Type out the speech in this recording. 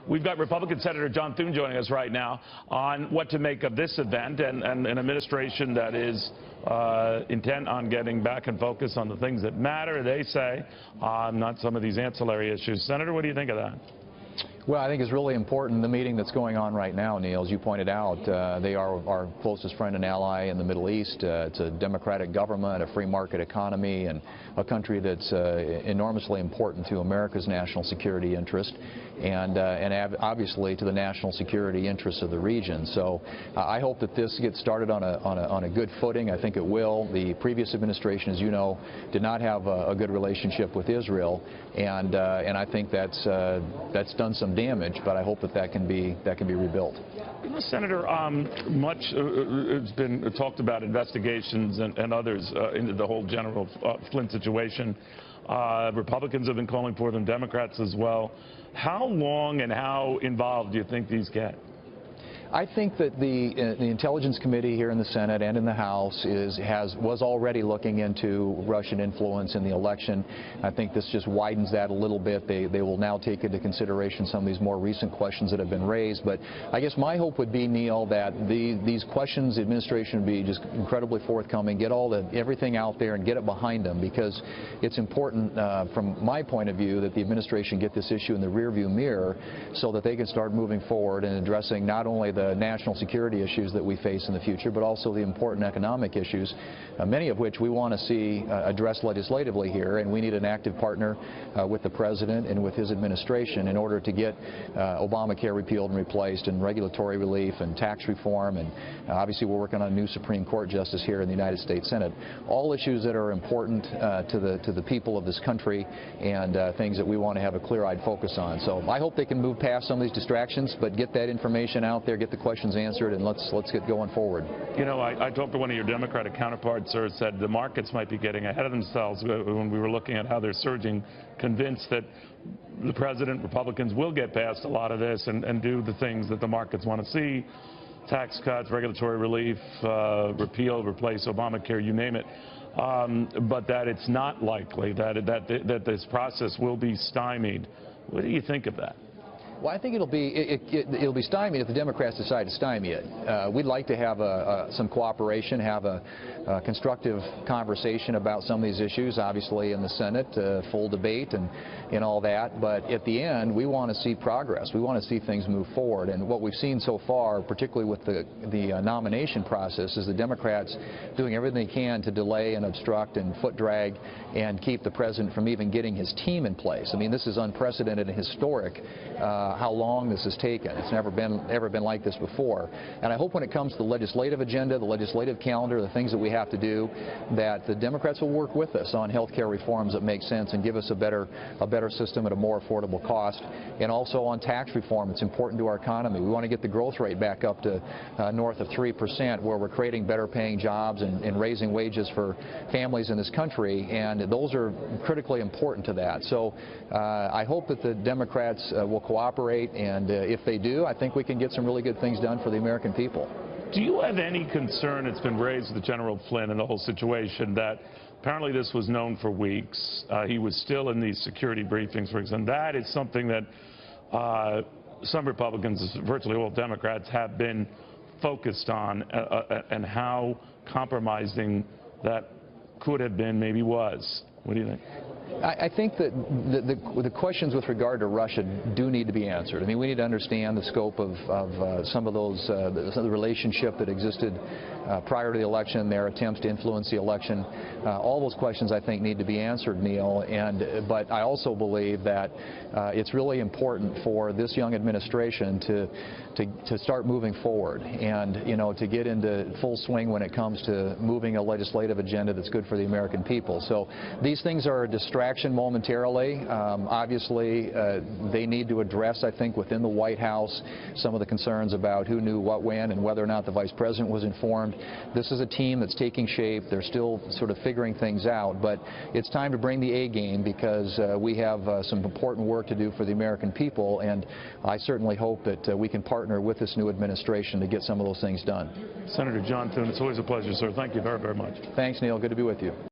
We've got Republican Senator John Thune joining us right now on what to make of this event and an administration that is intent on getting back and focus on the things that matter, they say, not some of these ancillary issues. Senator, what do you think of that? Well, I think it's really important, the meeting that's going on right now, Neil, as you pointed out. They are our closest friend and ally in the Middle East. It's a democratic government, a free market economy, and a country that's enormously important to America's national security interest and obviously to the national security interests of the region. So I hope that this gets started on a good footing. I think it will. The previous administration, as you know, did not have a good relationship with Israel, and I think that's done some damage, but I hope that can be rebuilt. Senator, much has been talked about investigations and others into the whole General Flynn situation. Republicans have been calling for them, Democrats as well. How long and how involved do you think these get? I think that the Intelligence Committee here in the Senate and in the House was already looking into Russian influence in the election. I think this just widens that a little bit. They will now take into consideration some of these more recent questions that have been raised. But I guess my hope would be, Neil, that these questions, the administration would be just incredibly forthcoming, get everything out there and get it behind them, because it's important from my point of view that the administration get this issue in the rearview mirror so that they can start moving forward and addressing not only the national security issues that we face in the future, but also the important economic issues, many of which we want to see addressed legislatively here, and we need an active partner with the President and with his administration in order to get Obamacare repealed and replaced, and regulatory relief and tax reform, and obviously we're working on a new Supreme Court justice here in the United States Senate. All issues that are important to the people of this country, and things that we want to have a clear-eyed focus on. So I hope they can move past some of these distractions, but get that information out there, get the questions answered, and let's get going forward. You know, I talked to one of your Democratic counterparts, sir, said the markets might be getting ahead of themselves when we were looking at how they're surging, convinced that the President, Republicans will get past a lot of this and do the things that the markets want to see: tax cuts, regulatory relief, repeal, replace Obamacare, you name it. But that it's not likely that this process will be stymied. What do you think of that? Well, I think it'll be stymied if the Democrats decide to stymie it. We'd like to have some cooperation, have a constructive conversation about some of these issues, obviously in the Senate, full debate and all that. But at the end, we want to see progress. We want to see things move forward. And what we've seen so far, particularly with the nomination process, is the Democrats doing everything they can to delay and obstruct and foot drag and keep the President from even getting his team in place. I mean, this is unprecedented and historic. How long this has taken. It's never been like this before. And I hope when it comes to the legislative agenda, the legislative calendar, the things that we have to do, that the Democrats will work with us on health care reforms that make sense and give us a better system at a more affordable cost. And also on tax reform. It's important to our economy. We want to get the growth rate back up to north of 3%, where we're creating better paying jobs and raising wages for families in this country. And those are critically important to that. So I hope that the Democrats will cooperate, and if they do, I think we can get some really good things done for the American people. Do you have any concern, it's been raised with General Flynn and the whole situation, that apparently this was known for weeks? He was still in these security briefings, for example, and that is something that some Republicans, virtually all Democrats, have been focused on, and how compromising that could have been, maybe was. What do you think? I think that the questions with regard to Russia do need to be answered. I mean, we need to understand the scope of some of those, the relationship that existed prior to the election, their attempts to influence the election. All those questions, I think, need to be answered, Neil. But I also believe that it's really important for this young administration to start moving forward and, you know, to get into full swing when it comes to moving a legislative agenda that's good for the American people. So these things are a distraction momentarily. Obviously, they need to address, I think, within the White House some of the concerns about who knew what when and whether or not the Vice President was informed. This is a team that's taking shape. They're still sort of figuring things out, but it's time to bring the A game, because we have some important work to do for the American people, and I certainly hope that we can partner with this new administration to get some of those things done. Senator John Thune, it's always a pleasure, sir. Thank you very, very much. Thanks, Neil. Good to be with you.